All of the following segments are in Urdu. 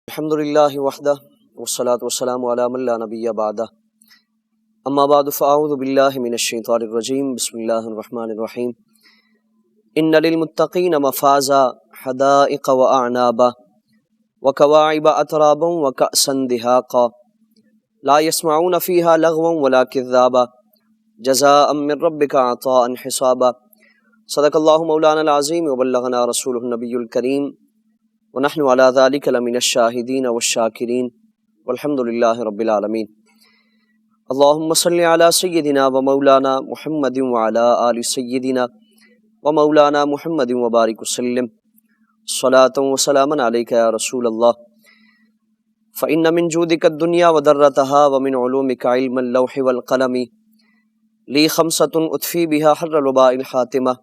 الحمد للہ وحدہ والصلاة والسلام علی من لا نبی بعدہ اما بعد فاعوذ باللہ من الشیطان الرجیم بسم اللہ الرحمن الرحیم ان للمتقین مفازا حدائق واعنابا وکواعب اترابا وکأسا دہاقا لا يسمعون فیہا لغوا ولا کذابا جزاء من ربک عطاء حسابا صدق اللہ مولانا العظیم وبلغنا رسولہ النبی الکریم ونحن على ذلك لمن الشاهدين والشاكرين والحمد لله رب العالمين اللهم صل على سيدنا ومولانا محمد وعلى آل سيدنا ومولانا محمد وبارك وسلم صلاة وسلاما عليك يا رسول الله فإن من جودك الدنيا وذرتها ومن علومك علم اللوح والقلم لي خمسة أطفي بها حر الوباء الحاتمة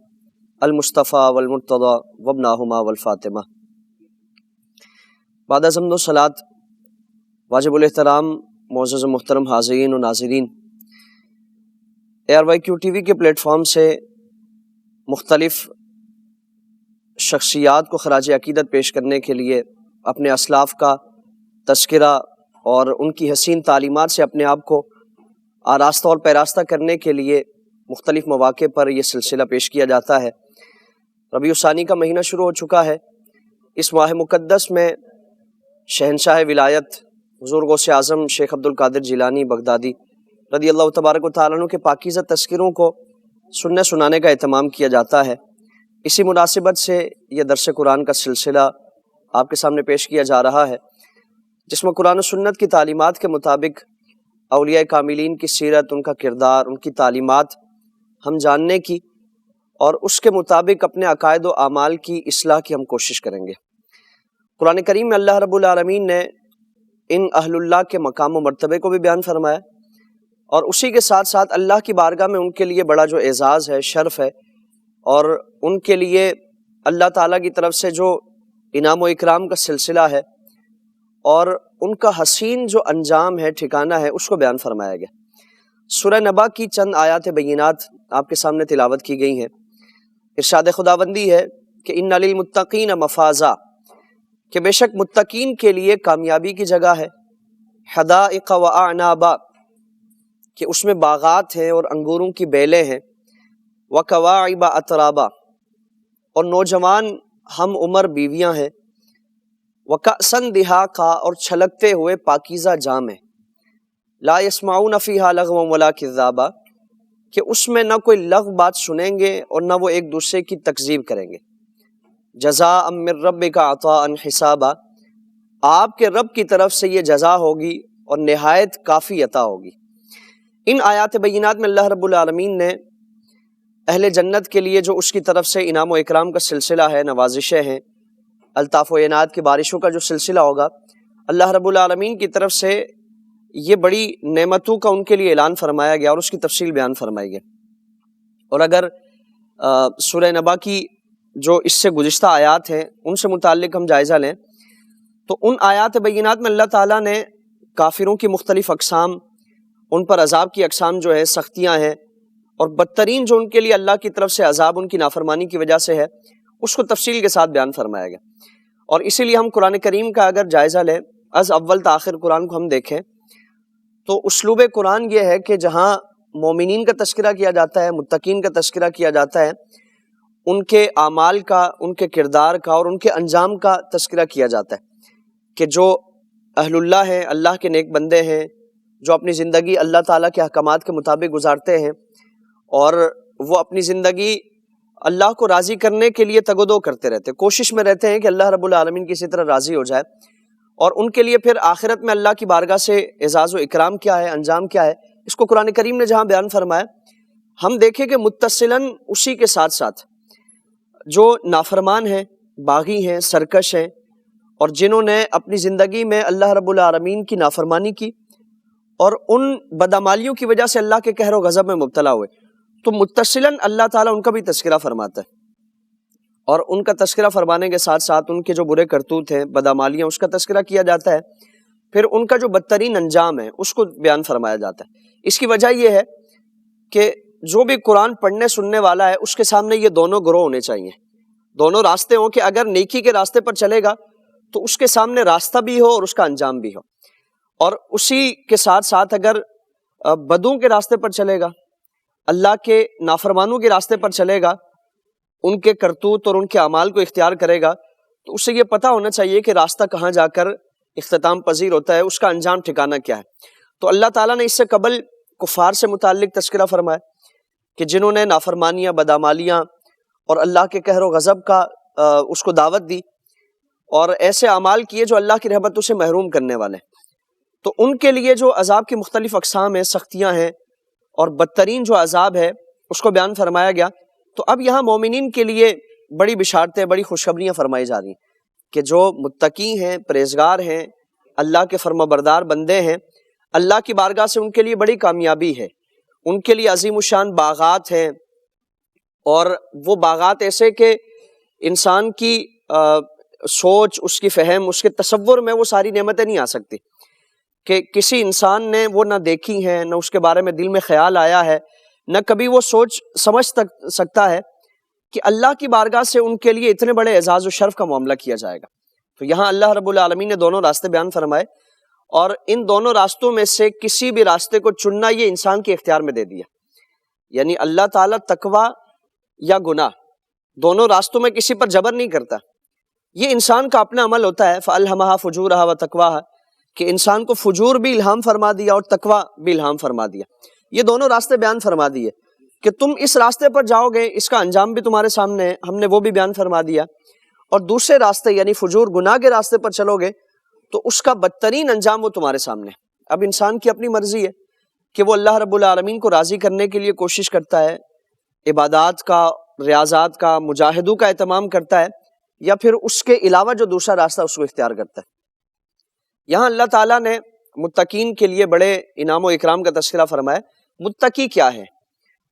المصطفى والمرتضى وابناهما والفاطمة. بعد از حمد و صلات واجب الاحترام معزز و محترم حاضرین و ناظرین، ARYQ TV کے پلیٹ فارم سے مختلف شخصیات کو خراج عقیدت پیش کرنے کے لیے اپنے اسلاف کا تذکرہ اور ان کی حسین تعلیمات سے اپنے آپ کو آراستہ اور پیراستہ کرنے کے لیے مختلف مواقع پر یہ سلسلہ پیش کیا جاتا ہے. ربیع الثانی کا مہینہ شروع ہو چکا ہے. اس ماہ مقدس میں شہنشاہ ولایت حضور غوث اعظم شیخ عبد القادر جیلانی بغدادی رضی اللہ تبارک و تعالیٰ عنہ کے پاکیزہ تذکروں کو سننے سنانے کا اہتمام کیا جاتا ہے. اسی مناسبت سے یہ درس قرآن کا سلسلہ آپ کے سامنے پیش کیا جا رہا ہے، جس میں قرآن و سنت کی تعلیمات کے مطابق اولیاء کاملین کی سیرت، ان کا کردار، ان کی تعلیمات ہم جاننے کی اور اس کے مطابق اپنے عقائد و اعمال کی اصلاح کی ہم کوشش کریں گے. قرآن کریم میں اللہ رب العالمین نے ان اہل اللہ کے مقام و مرتبے کو بھی بیان فرمایا، اور اسی کے ساتھ ساتھ اللہ کی بارگاہ میں ان کے لیے بڑا جو اعزاز ہے، شرف ہے، اور ان کے لیے اللہ تعالیٰ کی طرف سے جو انعام و اکرام کا سلسلہ ہے اور ان کا حسین جو انجام ہے، ٹھکانہ ہے، اس کو بیان فرمایا گیا. سورہ نبا کی چند آیات بینات آپ کے سامنے تلاوت کی گئی ہیں. ارشاد خداوندی ہے کہ ان للمتقین مفازا، کہ بے شک متقین کے لیے کامیابی کی جگہ ہے. حدائق و اعنابا، کہ اس میں باغات ہیں اور انگوروں کی بیلیں ہیں. وکواعب اترابا، اور نوجوان ہم عمر بیویاں ہیں. وکأسا دہاقا، اور چھلکتے ہوئے پاکیزہ جام ہیں. لا یسمعون فیہا لغوا ولا کذابا، کہ اس میں نہ کوئی لغو بات سنیں گے اور نہ وہ ایک دوسرے کی تکذیب کریں گے. جزاء من ربک عطاء حسابا، آپ کے رب کی طرف سے یہ جزا ہوگی اور نہایت کافی عطا ہوگی. ان آیات بینات میں اللہ رب العالمین نے اہل جنت کے لیے جو اس کی طرف سے انعام و اکرام کا سلسلہ ہے، نوازشیں ہیں، الطاف و عنایت کی بارشوں کا جو سلسلہ ہوگا، اللہ رب العالمین کی طرف سے یہ بڑی نعمتوں کا ان کے لیے اعلان فرمایا گیا اور اس کی تفصیل بیان فرمائی گئی. اور اگر سورہ نبا کی جو اس سے گزشتہ آیات ہیں ان سے متعلق ہم جائزہ لیں تو ان آیات بینات میں اللہ تعالیٰ نے کافروں کی مختلف اقسام، ان پر عذاب کی اقسام جو ہے، سختیاں ہیں، اور بدترین جو ان کے لیے اللہ کی طرف سے عذاب ان کی نافرمانی کی وجہ سے ہے، اس کو تفصیل کے ساتھ بیان فرمایا گیا. اور اسی لیے ہم قرآن کریم کا اگر جائزہ لیں، از اول تا آخر قرآن کو ہم دیکھیں تو اسلوب قرآن یہ ہے کہ جہاں مومنین کا تذکرہ کیا جاتا ہے، متقین کا تذکرہ کیا جاتا ہے، ان کے اعمال کا، ان کے کردار کا اور ان کے انجام کا تذکرہ کیا جاتا ہے، کہ جو اہل اللہ ہیں، اللہ کے نیک بندے ہیں، جو اپنی زندگی اللہ تعالیٰ کے احکامات کے مطابق گزارتے ہیں اور وہ اپنی زندگی اللہ کو راضی کرنے کے لیے تگ و دو کرتے رہتے ہیں، کوشش میں رہتے ہیں کہ اللہ رب العالمین کسی طرح راضی ہو جائے، اور ان کے لیے پھر آخرت میں اللہ کی بارگاہ سے اعزاز و اکرام کیا ہے، انجام کیا ہے، اس کو قرآن کریم نے جہاں بیان فرمایا، ہم دیکھیں کہ متصلاً اسی کے ساتھ ساتھ جو نافرمان ہیں، باغی ہیں، سرکش ہیں، اور جنہوں نے اپنی زندگی میں اللہ رب العالمین کی نافرمانی کی اور ان بدعمالیوں کی وجہ سے اللہ کے قہر و غضب میں مبتلا ہوئے، تو متصلاً اللہ تعالیٰ ان کا بھی تذکرہ فرماتا ہے. اور ان کا تذکرہ فرمانے کے ساتھ ساتھ ان کے جو برے کرتوت ہیں، بدعمالیاں، اس کا تذکرہ کیا جاتا ہے. پھر ان کا جو بدترین انجام ہے اس کو بیان فرمایا جاتا ہے. اس کی وجہ یہ ہے کہ جو بھی قرآن پڑھنے سننے والا ہے اس کے سامنے یہ دونوں گروہ ہونے چاہیے، دونوں راستے ہوں، کہ اگر نیکی کے راستے پر چلے گا تو اس کے سامنے راستہ بھی ہو اور اس کا انجام بھی ہو. اور اسی کے ساتھ ساتھ اگر بدوں کے راستے پر چلے گا، اللہ کے نافرمانوں کے راستے پر چلے گا، ان کے کرتوت اور ان کے اعمال کو اختیار کرے گا، تو اسے یہ پتہ ہونا چاہیے کہ راستہ کہاں جا کر اختتام پذیر ہوتا ہے، اس کا انجام ٹھکانہ کیا ہے. تو اللہ تعالیٰ نے اس سے قبل کفار سے متعلق تذکرہ فرمایا کہ جنہوں نے نافرمانیاں، بدعمالیاں اور اللہ کے قہر و غضب کا اس کو دعوت دی اور ایسے اعمال کیے جو اللہ کی رحمتوں سے محروم کرنے والے، تو ان کے لیے جو عذاب کی مختلف اقسام ہیں، سختیاں ہیں، اور بدترین جو عذاب ہے اس کو بیان فرمایا گیا. تو اب یہاں مومنین کے لیے بڑی بشارتیں، بڑی خوشخبریاں فرمائی جا رہی ہیں کہ جو متقی ہیں، پرہیزگار ہیں، اللہ کے فرما بردار بندے ہیں، اللہ کی بارگاہ سے ان کے لیے بڑی کامیابی ہے. ان کے لیے عظیم الشان باغات ہیں، اور وہ باغات ایسے کہ انسان کی سوچ، اس کی فہم، اس کے تصور میں وہ ساری نعمتیں نہیں آ سکتی، کہ کسی انسان نے وہ نہ دیکھی ہیں، نہ اس کے بارے میں دل میں خیال آیا ہے، نہ کبھی وہ سوچ سمجھ سکتا ہے کہ اللہ کی بارگاہ سے ان کے لیے اتنے بڑے اعزاز و شرف کا معاملہ کیا جائے گا. تو یہاں اللہ رب العالمین نے دونوں راستے بیان فرمائے، اور ان دونوں راستوں میں سے کسی بھی راستے کو چننا یہ انسان کے اختیار میں دے دیا. یعنی اللہ تعالیٰ تقوی یا گناہ دونوں راستوں میں کسی پر جبر نہیں کرتا، یہ انسان کا اپنا عمل ہوتا ہے. فَأَلْهَمَهَا فُجُورَهَا وَتَقْوَاهَا، کہ انسان کو فجور بھی الہام فرما دیا اور تقوی بھی الہام فرما دیا. یہ دونوں راستے بیان فرما دیے کہ تم اس راستے پر جاؤ گے، اس کا انجام بھی تمہارے سامنے ہے، ہم نے وہ بھی بیان فرما دیا. اور دوسرے راستے یعنی فجور گناہ کے راستے پر چلو گے تو اس کا بدترین انجام وہ تمہارے سامنے ہے. اب انسان کی اپنی مرضی ہے کہ وہ اللہ رب العالمین کو راضی کرنے کے لیے کوشش کرتا ہے، عبادات کا، ریاضات کا، مجاہدوں کا اہتمام کرتا ہے، یا پھر اس کے علاوہ جو دوسرا راستہ اس کو اختیار کرتا ہے. یہاں اللہ تعالیٰ نے متقین کے لیے بڑے انعام و اکرام کا تذکرہ فرمایا. متقی کیا ہے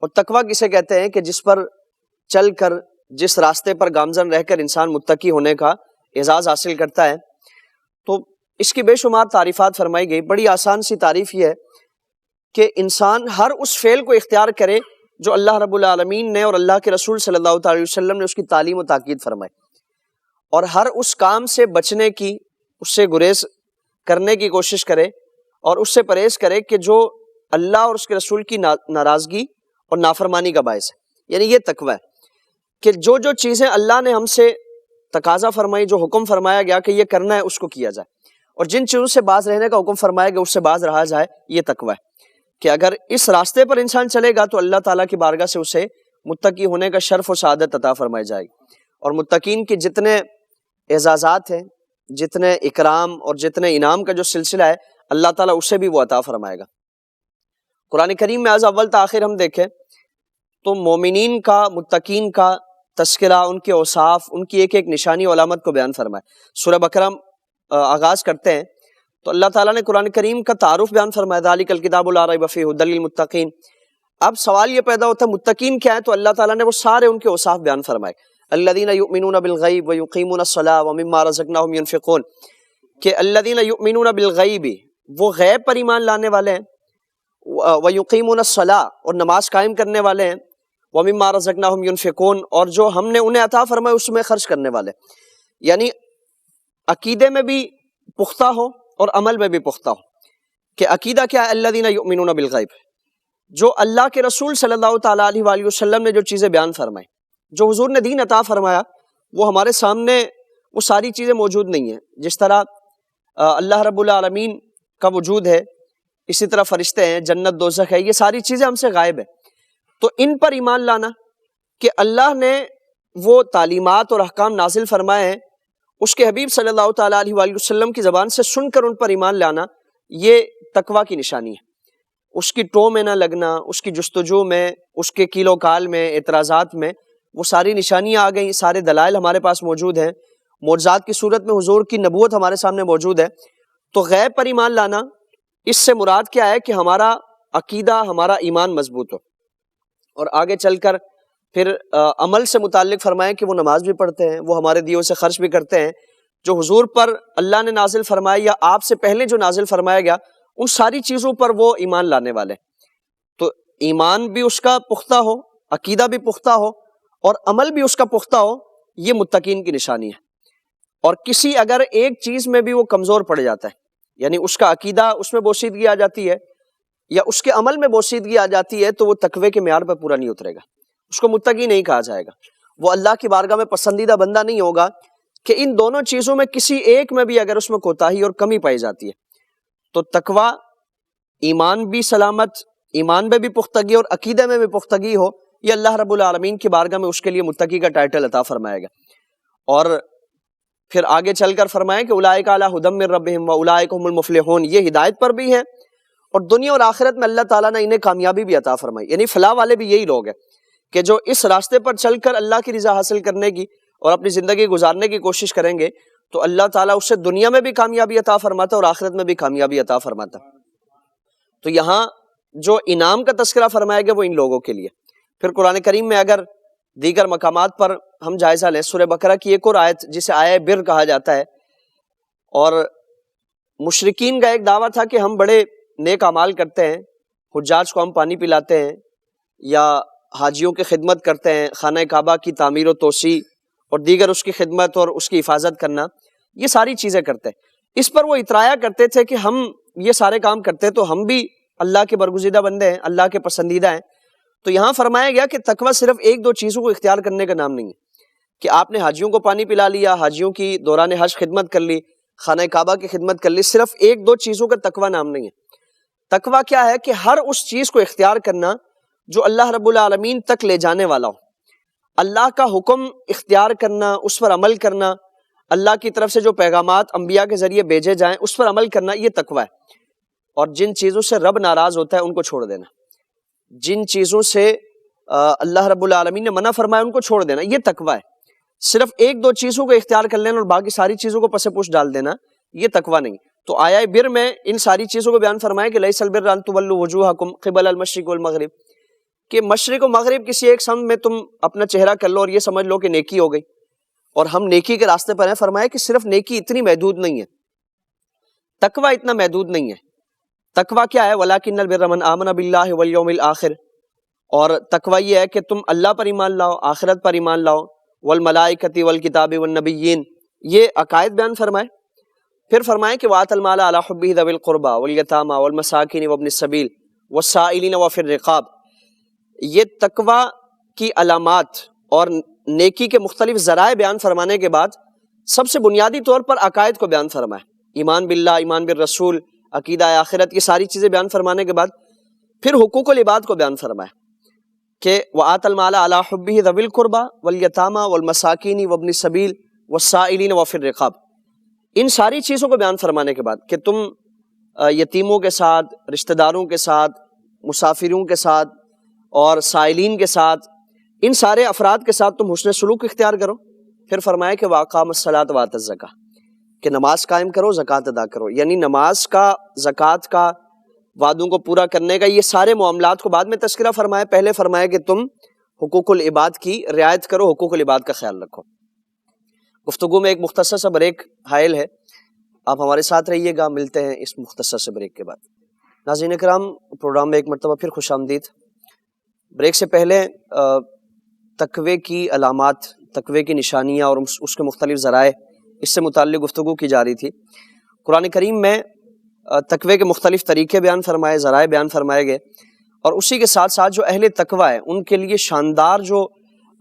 اور تقویٰ کسے کہتے ہیں؟ کہ جس پر چل کر، جس راستے پر گامزن رہ کر انسان متقی ہونے کا اعزاز حاصل کرتا ہے. تو اس کی بے شمار تعریفات فرمائی گئی. بڑی آسان سی تعریف یہ ہے کہ انسان ہر اس فعل کو اختیار کرے جو اللہ رب العالمین نے اور اللہ کے رسول صلی اللہ تعالی وسلم نے اس کی تعلیم و تاکید فرمائی، اور ہر اس کام سے بچنے کی، اس سے گریز کرنے کی کوشش کرے، اور اس سے پرہیز کرے کہ جو اللہ اور اس کے رسول کی ناراضگی اور نافرمانی کا باعث ہے. یعنی یہ تقوی ہے کہ جو چیزیں اللہ نے ہم سے تقاضا فرمائی، جو حکم فرمایا گیا کہ یہ کرنا ہے، اس کو کیا جائے، اور جن چیزوں سے باز رہنے کا حکم فرمایا گیا اس سے باز رہا جائے. یہ تقوی ہے کہ اگر اس راستے پر انسان چلے گا تو اللہ تعالیٰ کی بارگاہ سے اسے متقی ہونے کا شرف و سعادت عطا فرمائی جائے گی. اور متقین کی جتنے اعزازات ہیں، جتنے اکرام اور جتنے انعام کا جو سلسلہ ہے، اللہ تعالیٰ اسے بھی وہ عطا فرمائے گا. قرآن کریم میں از اول تاخیر ہم دیکھیں تو مومنین کا، متقین کا تذکرہ، ان کے اوصاف، ان کی ایک ایک نشانی و علامت کو بیان فرمائے. سورہ بقرہ آغاز کرتے ہیں تو اللہ تعالیٰ نے قرآن کریم کا تعارف بیان فرمایا، ذالک الکتاب لا ریب فیہ ھدی للمتقین. اب سوال یہ پیدا ہوتا ہے متقین کیا ہے؟ تو اللہ تعالیٰ نے وہ سارے ان کے اوصاف بیان فرمائے. الذین یؤمنون بالغیب ویقیمون الصلاۃ ومما رزقناہم ینفقون، کہ الذین یؤمنون بالغیب، وہ غیب پر ایمان لانے والے ہیں، ویقیمون الصلاۃ، اور نماز قائم کرنے والے ہیں، ومما رزقناہم ینفقون، اور جو ہم نے انہیں عطا فرمائے اس میں خرچ کرنے والے. یعنی عقیدے میں بھی پختہ ہو اور عمل میں بھی پختہ ہو. کہ عقیدہ کیا ہے؟ الذین یؤمنون بالغیب، جو اللہ کے رسول صلی اللہ تعالیٰ علیہ وآلہ وسلم نے جو چیزیں بیان فرمائی، جو حضور نے دین عطا فرمایا، وہ ہمارے سامنے وہ ساری چیزیں موجود نہیں ہیں. جس طرح اللہ رب العالمین کا وجود ہے، اسی طرح فرشتے ہیں، جنت دوزخ ہے، یہ ساری چیزیں ہم سے غائب ہیں. تو ان پر ایمان لانا کہ اللہ نے وہ تعلیمات اور احکام نازل فرمائے ہیں، اس کے حبیب صلی اللہ تعالیٰ علیہ وآلہ وسلم کی زبان سے سن کر ان پر ایمان لانا، یہ تقویٰ کی نشانی ہے. اس کی ٹو میں نہ لگنا، اس کی جستجو میں، اس کے کیل و کال میں، اعتراضات میں، وہ ساری نشانیاں آ گئیں، سارے دلائل ہمارے پاس موجود ہیں، معجزات کی صورت میں حضور کی نبوت ہمارے سامنے موجود ہے. تو غیب پر ایمان لانا، اس سے مراد کیا ہے؟ کہ ہمارا عقیدہ، ہمارا ایمان مضبوط ہو. اور آگے چل کر پھر عمل سے متعلق فرمائیں کہ وہ نماز بھی پڑھتے ہیں، وہ ہمارے دیوں سے خرچ بھی کرتے ہیں، جو حضور پر اللہ نے نازل فرمایا یا آپ سے پہلے جو نازل فرمایا گیا ان ساری چیزوں پر وہ ایمان لانے والے. تو ایمان بھی اس کا پختہ ہو، عقیدہ بھی پختہ ہو، اور عمل بھی اس کا پختہ ہو، یہ متقین کی نشانی ہے. اور کسی اگر ایک چیز میں بھی وہ کمزور پڑ جاتا ہے، یعنی اس کا عقیدہ اس میں بوسیدگی آ جاتی ہے یا اس کے عمل میں بوسیدگی آ جاتی ہے، تو وہ تقوی کے معیار پہ پورا نہیں اترے گا، اس کو متقی نہیں کہا جائے گا، وہ اللہ کی بارگاہ میں پسندیدہ بندہ نہیں ہوگا کہ ان دونوں چیزوں میں کسی ایک میں بھی اگر اس میں کوتاہی اور کمی پائی جاتی ہے تو تقوی، ایمان بھی سلامت، ایمان میں بھی پختگی اور عقیدے میں بھی پختگی ہو، یہ اللہ رب العالمین کی بارگاہ میں اس کے لیے متقی کا ٹائٹل عطا فرمائے گا۔ اور پھر آگے چل کر فرمائے کہ اولئک علی ھدی من ربہم واولئک ھم المفلحون، یہ ہدایت پر بھی ہیں اور دنیا اور آخرت میں اللہ تعالیٰ نے انہیں کامیابی بھی عطا فرمائی، یعنی فلاح والے بھی یہی لوگ ہیں کہ جو اس راستے پر چل کر اللہ کی رضا حاصل کرنے کی اور اپنی زندگی گزارنے کی کوشش کریں گے تو اللہ تعالیٰ اسے دنیا میں بھی کامیابی عطا فرماتا ہے اور آخرت میں بھی کامیابی عطا فرماتا ہے۔ تو یہاں جو انعام کا تذکرہ فرمایا گیا وہ ان لوگوں کے لیے۔ پھر قرآن کریم میں اگر دیگر مقامات پر ہم جائزہ لیں، سورہ بقرہ کی ایک اور آیت جسے آیہ بر کہا جاتا ہے، اور مشرکین کا ایک دعویٰ تھا کہ ہم بڑے نیک اعمال کرتے ہیں، حجاج کو ہم پانی پلاتے ہیں یا حاجیوں کی خدمت کرتے ہیں، خانہ کعبہ کی تعمیر و توسیع اور دیگر اس کی خدمت اور اس کی حفاظت کرنا، یہ ساری چیزیں کرتے ہیں۔ اس پر وہ اترایا کرتے تھے کہ ہم یہ سارے کام کرتے تو ہم بھی اللہ کے برگزیدہ بندے ہیں، اللہ کے پسندیدہ ہیں۔ تو یہاں فرمایا گیا کہ تقویٰ صرف ایک دو چیزوں کو اختیار کرنے کا نام نہیں ہے کہ آپ نے حاجیوں کو پانی پلا لیا، حاجیوں کی دوران حج خدمت کر لی، خانہ کعبہ کی خدمت کر لی، صرف ایک دو چیزوں کا تقویٰ نام نہیں ہے۔ تقویٰ کیا ہے کہ ہر اس چیز کو اختیار کرنا جو اللہ رب العالمین تک لے جانے والا ہو، اللہ کا حکم اختیار کرنا، اس پر عمل کرنا، اللہ کی طرف سے جو پیغامات انبیاء کے ذریعے بھیجے جائیں اس پر عمل کرنا، یہ تقویٰ ہے۔ اور جن چیزوں سے رب ناراض ہوتا ہے ان کو چھوڑ دینا، جن چیزوں سے اللہ رب العالمین نے منع فرمایا ان کو چھوڑ دینا، یہ تقویٰ ہے۔ صرف ایک دو چیزوں کو اختیار کر لینا اور باقی ساری چیزوں کو پس پوچھ ڈال دینا، یہ تقویٰ نہیں۔ تو آیہ بر میں ان ساری چیزوں کو بیان فرمایا کہ لیس البر ان تولوا وجوہکم قبل المشرق والمغرب، کہ مشرق و مغرب کسی ایک سمت میں تم اپنا چہرہ کر لو اور یہ سمجھ لو کہ نیکی ہو گئی اور ہم نیکی کے راستے پر ہیں۔ فرمایا کہ صرف نیکی اتنی محدود نہیں ہے، تقویٰ اتنا محدود نہیں ہے۔ تقویٰ کیا ہے؟ وَلَٰكِنَّ الْبِرَّ مَنْ آمَنَ بِاللَّهِ وَالْيَوْمِ الْآخِرِ، اور تقویٰ یہ ہے کہ تم اللہ پر ایمان لاؤ، آخرت پر ایمان لاؤ، والملائکۃ والکتاب والنبیین، یہ عقائد بیان فرمائے۔ پھر فرمائے کہ وَآتَ الْمَالَ عَلَىٰ حُبِّهِ ذَوِي الْقُرْبَىٰ وَالْيَتَامَىٰ وَالْمَسَاکِینِ وَابْنِ السَّبِیلِ وَالسَّائِلِینَ وَفِي الرِّقَابِ، یہ تقویٰ کی علامات اور نیکی کے مختلف ذرائع بیان فرمانے کے بعد سب سے بنیادی طور پر عقائد کو بیان فرمائے، ایمان باللہ، ایمان بالرسول، عقیدہ آخرت، یہ ساری چیزیں بیان فرمانے کے بعد پھر حقوق العباد کو بیان فرمائے کہ وَآتَ الْمَالَ عَلَىٰ حُبِّهِ ذَوِي الْقُرْبَىٰ وَالْيَتَامَىٰ وَالْمَسَاکِینِ وَابْنِ السَّبِیلِ وَالسَّائِلِینَ وَفِي الرِّقَابِ، ان ساری چیزوں کو بیان فرمانے کے بعد کہ تم یتیموں کے ساتھ، رشتہ داروں کے ساتھ، مسافروں کے ساتھ اور سائلین کے ساتھ، ان سارے افراد کے ساتھ تم حسن سلوک اختیار کرو۔ پھر فرمایا کہ وَأَقَامَ الصَّلَاةَ وَآتَى الزَّكَاةَ، کہ نماز قائم کرو، زکوٰۃ ادا کرو، یعنی نماز کا، زکوٰۃ کا، وعدوں کو پورا کرنے کا، یہ سارے معاملات کو بعد میں تذکرہ فرمایا۔ پہلے فرمایا کہ تم حقوق العباد کی رعایت کرو، حقوق العباد کا خیال رکھو۔ گفتگو میں ایک مختصر سا بریک حائل ہے، آپ ہمارے ساتھ رہیے گا، ملتے ہیں اس مختصر سے بریک کے بعد۔ ناظرین کرام، پروگرام میں ایک مرتبہ پھر خوش آمدید۔ بریک سے پہلے تقوی کی علامات، تقوی کی نشانیاں اور اس کے مختلف ذرائع، اس سے متعلق گفتگو کی جا رہی تھی۔ قرآن کریم میں تقوی کے مختلف طریقے بیان فرمائے، ذرائع بیان فرمائے گئے، اور اسی کے ساتھ ساتھ جو اہل تقوی ہے ان کے لیے شاندار جو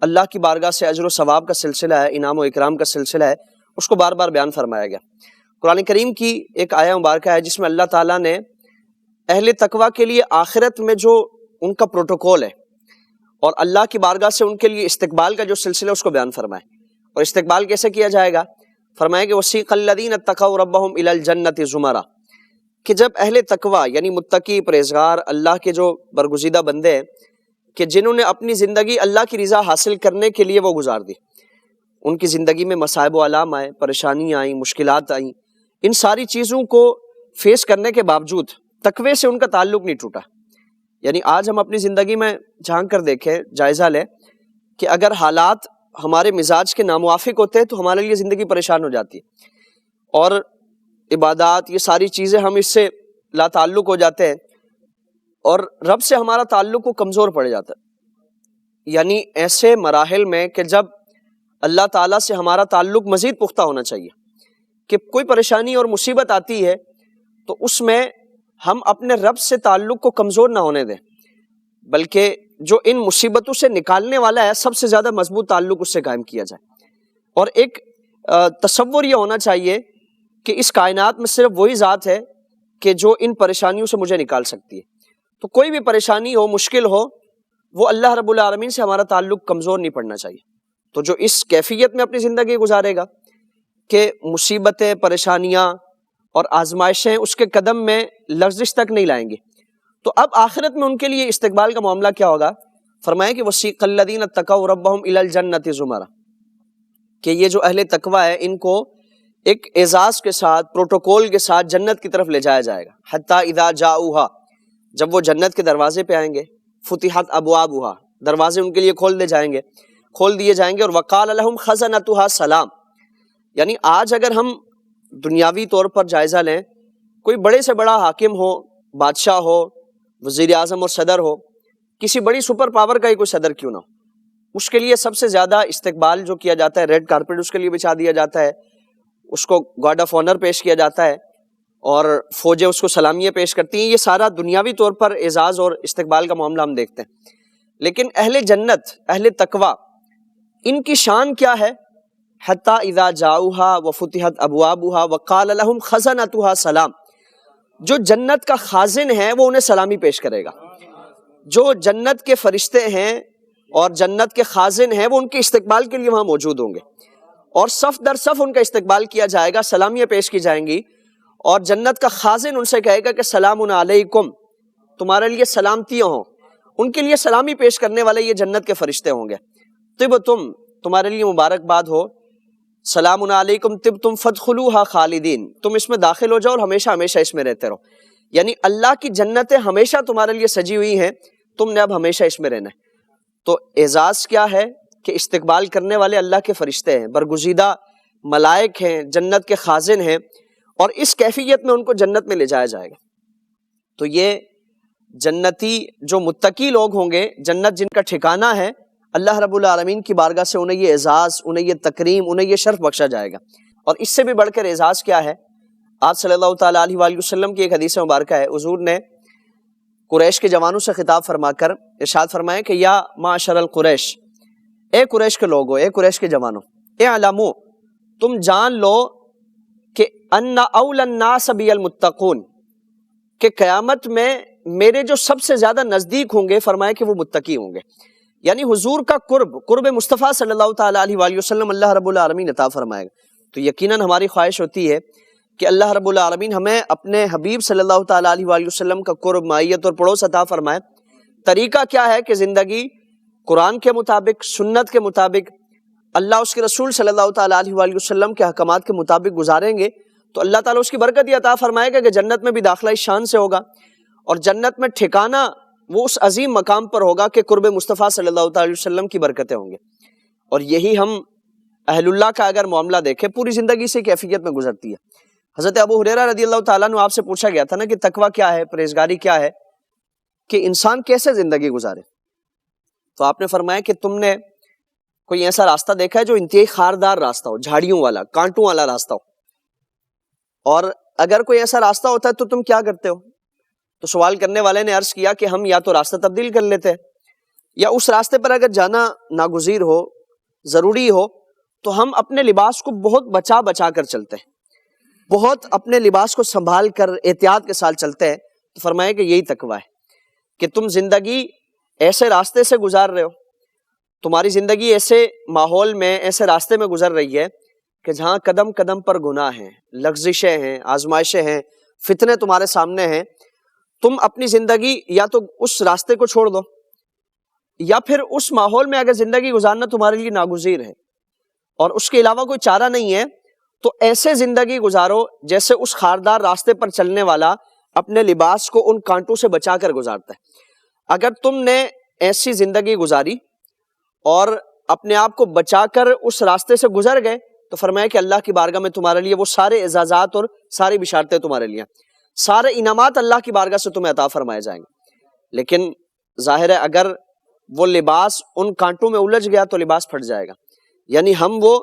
اللہ کی بارگاہ سے اجر و ثواب کا سلسلہ ہے، انعام و اکرام کا سلسلہ ہے، اس کو بار بار بیان فرمایا گیا۔ قرآن کریم کی ایک آیہ مبارکہ ہے جس میں اللہ تعالیٰ نے اہل تقوی کے لیے آخرت میں جو ان کا پروٹوکول ہے اور اللہ کی بارگاہ سے ان کے لیے استقبال کا جو سلسلہ اس کو بیان فرمائے۔ اور استقبال کیسے کیا جائے گا؟ فرمایا کہ وَسِیقَ الَّذِینَ اتَّقَوْا رَبَّهُمْ إِلَى الْجَنَّةِ زُمَرًا، کہ جب اہل تقوی یعنی متقی، پرہیزگار، اللہ کے جو برگزیدہ بندے ہیں کہ جنہوں نے اپنی زندگی اللہ کی رضا حاصل کرنے کے لیے وہ گزار دی، ان کی زندگی میں مصائب و آلام آئے، پریشانیاں آئیں، مشکلات آئیں، ان ساری چیزوں کو فیس کرنے کے باوجود تقوی سے ان کا تعلق نہیں ٹوٹا۔ یعنی آج ہم اپنی زندگی میں جھانک کر دیکھیں، جائزہ لیں کہ اگر حالات ہمارے مزاج کے ناموافق ہوتے ہیں تو ہمارے لیے زندگی پریشان ہو جاتی ہے، اور عبادات، یہ ساری چیزیں ہم اس سے لا تعلق ہو جاتے ہیں اور رب سے ہمارا تعلق کو کمزور پڑ جاتا ہے۔ یعنی ایسے مراحل میں کہ جب اللہ تعالیٰ سے ہمارا تعلق مزید پختہ ہونا چاہیے کہ کوئی پریشانی اور مصیبت آتی ہے تو اس میں ہم اپنے رب سے تعلق کو کمزور نہ ہونے دیں، بلکہ جو ان مصیبتوں سے نکالنے والا ہے سب سے زیادہ مضبوط تعلق اس سے قائم کیا جائے۔ اور ایک تصور یہ ہونا چاہیے کہ اس کائنات میں صرف وہی ذات ہے کہ جو ان پریشانیوں سے مجھے نکال سکتی ہے، تو کوئی بھی پریشانی ہو، مشکل ہو، وہ اللہ رب العالمین سے ہمارا تعلق کمزور نہیں پڑنا چاہیے۔ تو جو اس کیفیت میں اپنی زندگی گزارے گا کہ مصیبتیں، پریشانیاں اور آزمائشیں اس کے قدم میں لرزش تک نہیں لائیں گے، تو اب آخرت میں ان کے لیے استقبال کا معاملہ کیا ہوگا؟ فرمایا کہ وَسِيقَ الَّذِينَ اتَّقَوْا رَبَّهُمْ إِلَى الْجَنَّةِ زُمَرًا، کہ یہ جو اہل تقویٰ ہے ان کو ایک اعزاز کے ساتھ، پروٹوکول کے ساتھ جنت کی طرف لے جایا جائے گا۔ حَتَّى إِذَا جَاءُوهَا، جب وہ جنت کے دروازے پہ آئیں گے، فُتِحَتْ أَبْوَابُهَا، دروازے ان کے لیے کھول دیے جائیں گے، اور وَقَالَ لَهُمْ خَزَنَتُهَا سلام، یعنی آج اگر ہم دنیاوی طور پر جائزہ لیں، کوئی بڑے سے بڑا حاکم ہو، بادشاہ ہو، وزیر اعظم اور صدر ہو، کسی بڑی سپر پاور کا ہی کوئی صدر کیوں نہ ہو، اس کے لیے سب سے زیادہ استقبال جو کیا جاتا ہے، ریڈ کارپیٹ اس کے لیے بچھا دیا جاتا ہے، اس کو گارڈ آف آنر پیش کیا جاتا ہے اور فوجیں اس کو سلامیاں پیش کرتی ہیں۔ یہ سارا دنیاوی طور پر اعزاز اور استقبال کا معاملہ ہم دیکھتے ہیں، لیکن اہل جنت، اہل تقویٰ، ان کی شان کیا ہے؟ حَتَّى إِذَا جَاءُوهَا وَفُتِحَتْ أَبْوَابُهَا وَقَالَ لَهُمْ خَزَنَتُهَا سلام، جو جنت کا خازن ہے وہ انہیں سلامی پیش کرے گا، جو جنت کے فرشتے ہیں اور جنت کے خازن ہیں وہ ان کے استقبال کے لیے وہاں موجود ہوں گے، اور صف در صف ان کا استقبال کیا جائے گا، سلامیاں پیش کی جائیں گی، اور جنت کا خازن ان سے کہے گا کہ سلام علیکم، تمہارے لیے سلامتیاں ہوں۔ ان کے لیے سلامی پیش کرنے والے یہ جنت کے فرشتے ہوں گے۔ طبتم، تمہارے لیے مبارکباد ہو، سلام علیکم طبتم فادخلوها خالدین، تم اس میں داخل ہو جاؤ اور ہمیشہ ہمیشہ اس میں رہتے رہو، یعنی اللہ کی جنتیں ہمیشہ تمہارے لیے سجی ہوئی ہیں، تم نے اب ہمیشہ اس میں رہنا ہے۔ تو اعزاز کیا ہے کہ استقبال کرنے والے اللہ کے فرشتے ہیں، برگزیدہ ملائک ہیں، جنت کے خازن ہیں، اور اس کیفیت میں ان کو جنت میں لے جایا جائے گا۔ تو یہ جنتی جو متقی لوگ ہوں گے، جنت جن کا ٹھکانہ ہے، اللہ رب العالمین کی بارگاہ سے انہیں یہ اعزاز، انہیں یہ تکریم، انہیں یہ شرف بخشا جائے گا۔ اور اس سے بھی بڑھ کر اعزاز کیا ہے؟ آپ صلی اللہ تعالیٰ علیہ وآلہ وسلم کی ایک حدیث مبارکہ ہے، حضور نے قریش کے جوانوں سے خطاب فرما کر ارشاد فرمایا کہ یا معشر القریش، اے قریش کے لوگو، اے قریش کے جوانوں، اعلموا، تم جان لو کہ ان اول الناس بی المتقون، کہ قیامت میں میرے جو سب سے زیادہ نزدیک ہوں گے، فرمایا کہ وہ متقی ہوں گے، یعنی حضور کا قرب مصطفیٰ صلی اللہ تعالیٰ علیہ وآلہ وسلم اللہ رب العالمین عطا فرمائے گا۔ تو یقیناً ہماری خواہش ہوتی ہے کہ اللہ رب العالمین ہمیں اپنے حبیب صلی اللہ تعالیٰ علیہ وآلہ وسلم کا قرب، معیت اور پڑوس عطا فرمائے۔ طریقہ کیا ہے کہ زندگی قرآن کے مطابق، سنت کے مطابق، اللہ اس کے رسول صلی اللہ تعالیٰ علیہ وآلہ وسلم کے احکامات کے مطابق گزاریں گے تو اللہ تعالیٰ اس کی برکت ہی عطا فرمائے گا کہ جنت میں بھی داخلہ اس شان سے ہوگا، اور جنت میں ٹھکانہ وہ اس عظیم مقام پر ہوگا کہ قرب مصطفیٰ صلی اللہ تعالی وسلم کی برکتیں ہوں گے۔ اور یہی ہم اہل اللہ کا اگر معاملہ دیکھیں، پوری زندگی اسی کیفیت میں گزرتی ہے۔ حضرت ابو ہریرہ رضی اللہ تعالیٰ عنہ آپ سے پوچھا گیا تھا نا کہ تقویٰ کیا ہے، پرہیزگاری کیا ہے، کہ انسان کیسے زندگی گزارے، تو آپ نے فرمایا کہ تم نے کوئی ایسا راستہ دیکھا ہے جو انتہائی خاردار راستہ ہو، جھاڑیوں والا، کانٹوں والا راستہ ہو، اور اگر کوئی ایسا راستہ ہوتا ہے تو تم کیا کرتے ہو؟ تو سوال کرنے والے نے عرض کیا کہ ہم یا تو راستہ تبدیل کر لیتے ہیں، یا اس راستے پر اگر جانا ناگزیر ہو، ضروری ہو، تو ہم اپنے لباس کو بہت بچا بچا کر چلتے ہیں، بہت اپنے لباس کو سنبھال کر احتیاط کے ساتھ چلتے ہیں۔ تو فرمایا کہ یہی تقویٰ ہے کہ تم زندگی ایسے راستے سے گزار رہے ہو، تمہاری زندگی ایسے ماحول میں، ایسے راستے میں گزر رہی ہے کہ جہاں قدم قدم پر گناہ ہیں، لغزشیں ہیں، آزمائشیں ہیں، فتنے تمہارے سامنے ہیں، تم اپنی زندگی یا تو اس راستے کو چھوڑ دو، یا پھر اس ماحول میں اگر زندگی گزارنا تمہارے لیے ناگزیر ہے اور اس کے علاوہ کوئی چارہ نہیں ہے، تو ایسے زندگی گزارو جیسے اس خاردار راستے پر چلنے والا اپنے لباس کو ان کانٹوں سے بچا کر گزارتا ہے۔ اگر تم نے ایسی زندگی گزاری اور اپنے آپ کو بچا کر اس راستے سے گزر گئے تو فرمایا کہ اللہ کی بارگاہ میں تمہارے لیے وہ سارے اعزازات اور ساری بشارتیں تمہارے لیے، سارے انعامات اللہ کی بارگاہ سے تمہیں عطا فرمائے جائیں گے۔ لیکن ظاہر ہے اگر وہ لباس ان کانٹوں میں الجھ گیا تو لباس پھٹ جائے گا، یعنی ہم وہ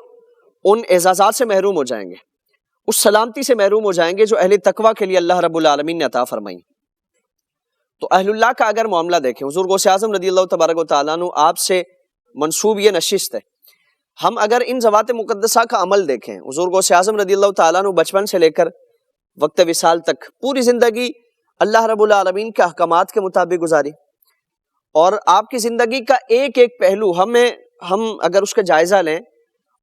ان اعزازات سے محروم ہو جائیں گے، اس سلامتی سے محروم ہو جائیں گے جو اہل تقوی کے لیے اللہ رب العالمین نے عطا فرمائی۔ تو اہل اللہ کا اگر معاملہ دیکھیں، حضور غوث اعظم رضی اللہ تبارک و تعالیٰ عنہ آپ سے منسوب یہ نشست ہے، ہم اگر ان ذوات مقدسہ کا عمل دیکھیں، حضور غوث اعظم رضی اللہ تعالیٰ عنہ بچپن سے لے کر وقت وصال تک پوری زندگی اللہ رب العالمین کے احکامات کے مطابق گزاری، اور آپ کی زندگی کا ایک ایک پہلو ہم اگر اس کا جائزہ لیں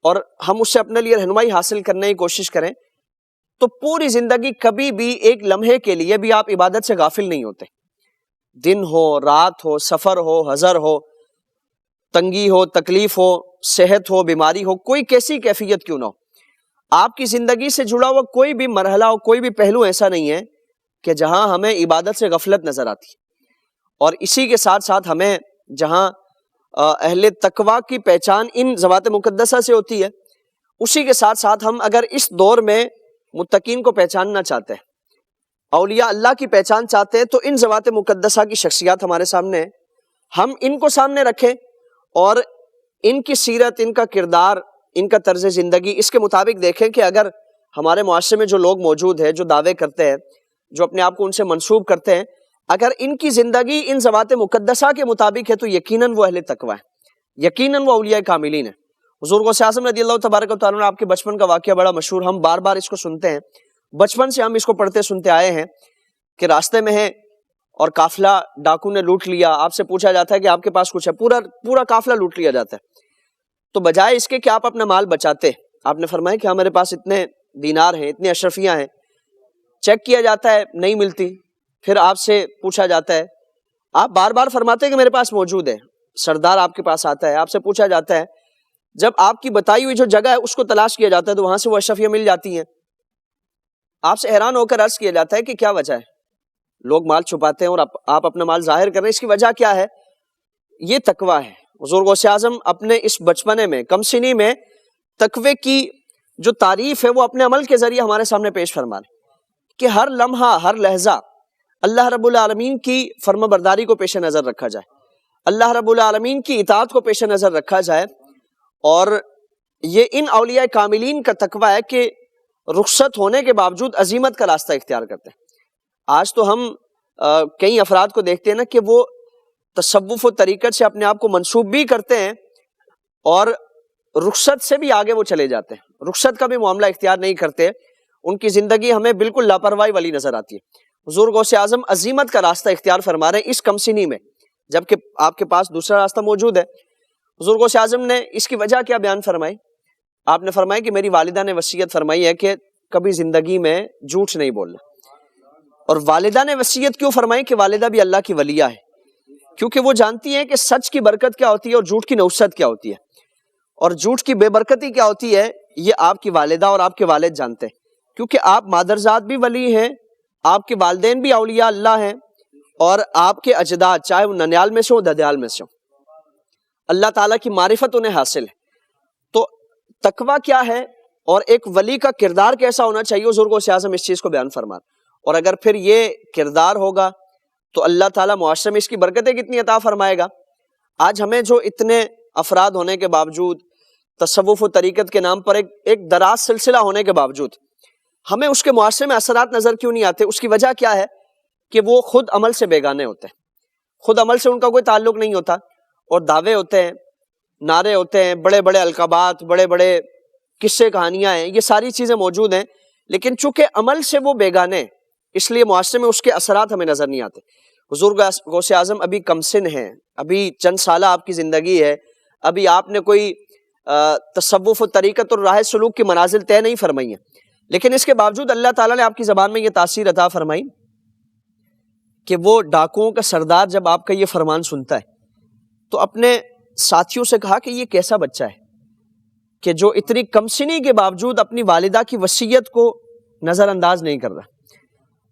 اور ہم اس سے اپنے لیے رہنمائی حاصل کرنے کی کوشش کریں تو پوری زندگی کبھی بھی ایک لمحے کے لیے بھی آپ عبادت سے غافل نہیں ہوتے، دن ہو، رات ہو، سفر ہو، حضر ہو، تنگی ہو، تکلیف ہو، صحت ہو، بیماری ہو، کوئی کیسی کیفیت کیوں نہ ہو، آپ کی زندگی سے جڑا ہوا کوئی بھی مرحلہ ہو، کوئی بھی پہلو ایسا نہیں ہے کہ جہاں ہمیں عبادت سے غفلت نظر آتی ہے۔ اور اسی کے ساتھ ساتھ ہمیں جہاں اہل تقوی کی پہچان ان ذوات مقدسہ سے ہوتی ہے، اسی کے ساتھ ساتھ ہم اگر اس دور میں متقین کو پہچاننا چاہتے ہیں، اولیاء اللہ کی پہچان چاہتے ہیں، تو ان ذوات مقدسہ کی شخصیات ہمارے سامنے ہیں، ہم ان کو سامنے رکھیں اور ان کی سیرت، ان کا کردار، ان کا طرز زندگی اس کے مطابق دیکھیں کہ اگر ہمارے معاشرے میں جو لوگ موجود ہیں، جو دعوے کرتے ہیں، جو اپنے آپ کو ان سے منسوب کرتے ہیں، اگر ان کی زندگی ان ذوات مقدسہ کے مطابق ہے تو یقیناً وہ اہل تقوی ہے، یقیناً وہ اولیاء کاملین ہیں۔ حضور غوث اعظم رضی اللہ تبارک و تعالیٰ عنہ آپ کے بچپن کا واقعہ بڑا مشہور، ہم بار بار اس کو سنتے ہیں، بچپن سے ہم اس کو پڑھتے سنتے آئے ہیں کہ راستے میں ہیں اور قافلہ ڈاکو نے لوٹ لیا، آپ سے پوچھا جاتا ہے کہ آپ کے پاس کچھ ہے، پورا قافلہ لوٹ لیا جاتا ہے، تو بجائے اس کے کہ آپ اپنا مال بچاتے، آپ نے فرمایا کہ ہمارے پاس اتنے دینار ہیں، اتنے اشرفیاں ہیں، چیک کیا جاتا ہے نہیں ملتی، پھر آپ سے پوچھا جاتا ہے، آپ بار بار فرماتے ہیں کہ میرے پاس موجود ہے، سردار آپ کے پاس آتا ہے، آپ سے پوچھا جاتا ہے، جب آپ کی بتائی ہوئی جو جگہ ہے اس کو تلاش کیا جاتا ہے تو وہاں سے وہ اشرفیاں مل جاتی ہیں، آپ سے حیران ہو کر عرض کیا جاتا ہے کہ کیا وجہ ہے، لوگ مال چھپاتے ہیں اور آپ اپنا مال ظاہر کر رہے ہیں، اس کی وجہ کیا ہے؟ یہ تقوی ہے۔ حضور غوث اعظم اپنے اس بچپنے میں، کم سنی میں، تقوی کی جو تعریف ہے وہ اپنے عمل کے ذریعے ہمارے سامنے پیش فرما رہے ہیں کہ ہر لمحہ، ہر لحظہ اللہ رب العالمین کی فرما برداری کو پیش نظر رکھا جائے، اللہ رب العالمین کی اطاعت کو پیش نظر رکھا جائے، اور یہ ان اولیاء کاملین کا تقوی ہے کہ رخصت ہونے کے باوجود عزیمت کا راستہ اختیار کرتے ہیں۔ آج تو ہم کئی افراد کو دیکھتے ہیں نا کہ وہ تصوف و طریقت سے اپنے آپ کو منسوب بھی کرتے ہیں اور رخصت سے بھی آگے وہ چلے جاتے ہیں، رخصت کا بھی معاملہ اختیار نہیں کرتے، ان کی زندگی ہمیں بالکل لاپرواہی والی نظر آتی ہے۔ حضور غوث اعظم عزیمت کا راستہ اختیار فرما رہے ہیں اس کم سنی میں، جبکہ آپ کے پاس دوسرا راستہ موجود ہے۔ حضور غوث اعظم نے اس کی وجہ کیا بیان فرمائی؟ آپ نے فرمایا کہ میری والدہ نے وصیت فرمائی ہے کہ کبھی زندگی میں جھوٹ نہیں بولنا، اور والدہ نے وصیت کیوں فرمائی کہ والدہ بھی اللہ کی ولیہ ہے، کیونکہ وہ جانتی ہیں کہ سچ کی برکت کیا ہوتی ہے اور جھوٹ کی نحوست کیا ہوتی ہے، اور جھوٹ کی بے برکتی کیا ہوتی ہے یہ آپ کی والدہ اور آپ کے والد جانتے ہیں، کیونکہ آپ مادرزاد بھی ولی ہیں، آپ کے والدین بھی اولیاء اللہ ہیں، اور آپ کے اجداد چاہے وہ ننیال میں سے ہو ددیال میں سے ہو، اللہ تعالیٰ کی معرفت انہیں حاصل ہے۔ تو تقوی کیا ہے اور ایک ولی کا کردار کیسا ہونا چاہیے، حضور غوث اعظم اس چیز کو بیان فرما، اور اگر پھر یہ کردار ہوگا تو اللہ تعالیٰ معاشرے میں اس کی برکتیں کتنی عطا فرمائے گا۔ آج ہمیں جو اتنے افراد ہونے کے باوجود، تصوف و طریقت کے نام پر ایک دراز سلسلہ ہونے کے باوجود ہمیں اس کے معاشرے میں اثرات نظر کیوں نہیں آتے؟ اس کی وجہ کیا ہے کہ وہ خود عمل سے بیگانے ہوتے ہیں، خود عمل سے ان کا کوئی تعلق نہیں ہوتا، اور دعوے ہوتے ہیں، نعرے ہوتے ہیں، بڑے بڑے القابات، بڑے بڑے قصے کہانیاں ہیں، یہ ساری چیزیں موجود ہیں، لیکن چونکہ عمل سے وہ بیگانے، اس لیے معاشرے میں اس کے اثرات ہمیں نظر نہیں آتے۔ حضور غوث اعظم ابھی کم سن ہیں، ابھی چند سالہ آپ کی زندگی ہے، ابھی آپ نے کوئی تصوف و طریقت اور راہ سلوک کی منازل طے نہیں فرمائی ہیں، لیکن اس کے باوجود اللہ تعالیٰ نے آپ کی زبان میں یہ تاثیر عطا فرمائی کہ وہ ڈاکوؤں کا سردار جب آپ کا یہ فرمان سنتا ہے تو اپنے ساتھیوں سے کہا کہ یہ کیسا بچہ ہے کہ جو اتنی کم سنی کے باوجود اپنی والدہ کی وصیت کو نظر انداز نہیں کر رہا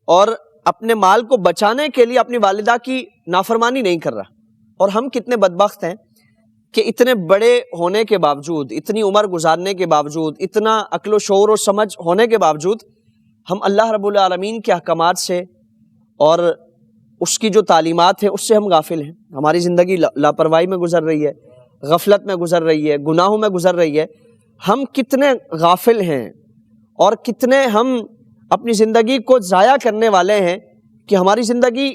اور اپنے مال کو بچانے کے لیے اپنی والدہ کی نافرمانی نہیں کر رہا۔ اور ہم کتنے بدبخت ہیں کہ اتنے بڑے ہونے کے باوجود، اتنی عمر گزارنے کے باوجود، اتنا عقل و شعور و سمجھ ہونے کے باوجود ہم اللہ رب العالمین کے احکامات سے اور اس کی جو تعلیمات ہیں اس سے ہم غافل ہیں، ہماری زندگی لاپرواہی میں گزر رہی ہے، غفلت میں گزر رہی ہے، گناہوں میں گزر رہی ہے، ہم کتنے غافل ہیں اور کتنے ہم اپنی زندگی کو ضائع کرنے والے ہیں کہ ہماری زندگی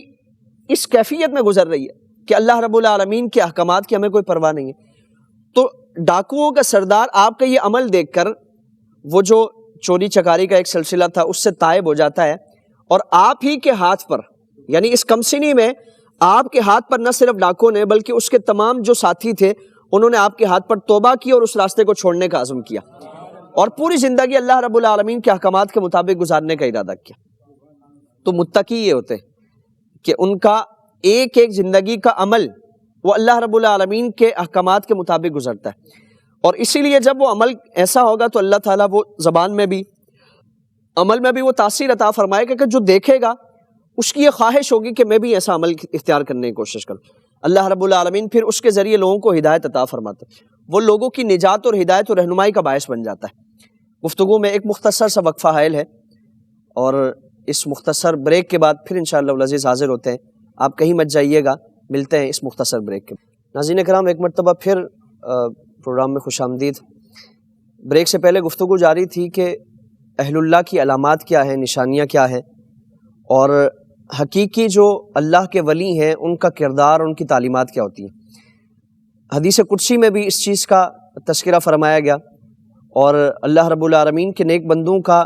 اس کیفیت میں گزر رہی ہے کہ اللہ رب العالمین کے احکامات کی ہمیں کوئی پرواہ نہیں ہے۔ تو ڈاکوؤں کا سردار آپ کا یہ عمل دیکھ کر وہ جو چوری چکاری کا ایک سلسلہ تھا اس سے تائب ہو جاتا ہے، اور آپ ہی کے ہاتھ پر، یعنی اس کمسنی میں آپ کے ہاتھ پر نہ صرف ڈاکو نے بلکہ اس کے تمام جو ساتھی تھے انہوں نے آپ کے ہاتھ پر توبہ کی اور اس راستے کو چھوڑنے کا عزم کیا اور پوری زندگی اللہ رب العالمین کے احکامات کے مطابق گزارنے کا ارادہ کیا۔ تو متقی یہ ہوتے ہیں کہ ان کا ایک ایک زندگی کا عمل وہ اللہ رب العالمین کے احکامات کے مطابق گزرتا ہے، اور اسی لیے جب وہ عمل ایسا ہوگا تو اللہ تعالیٰ وہ زبان میں بھی عمل میں بھی وہ تاثیر عطا فرمائے گا کہ جو دیکھے گا اس کی یہ خواہش ہوگی کہ میں بھی ایسا عمل اختیار کرنے کی کوشش کروں۔ اللہ رب العالمین پھر اس کے ذریعے لوگوں کو ہدایت عطا فرماتا ہے، وہ لوگوں کی نجات اور ہدایت اور رہنمائی کا باعث بن جاتا ہے۔ گفتگو میں ایک مختصر سا وقفہ حائل ہے، اور اس مختصر بریک کے بعد پھر انشاءاللہ العزیز حاضر ہوتے ہیں۔ آپ کہیں مت جائیے گا، ملتے ہیں اس مختصر بریک کے بعد۔ ناظرین کرام، ایک مرتبہ پھر پروگرام میں خوش آمدید۔ بریک سے پہلے گفتگو جاری تھی کہ اہل اللہ کی علامات کیا ہیں، نشانیاں کیا ہیں، اور حقیقی جو اللہ کے ولی ہیں ان کا کردار، ان کی تعلیمات کیا ہوتی ہیں۔ حدیث قدسی میں بھی اس چیز کا تذکرہ فرمایا گیا، اور اللہ رب العالمین کے نیک بندوں کا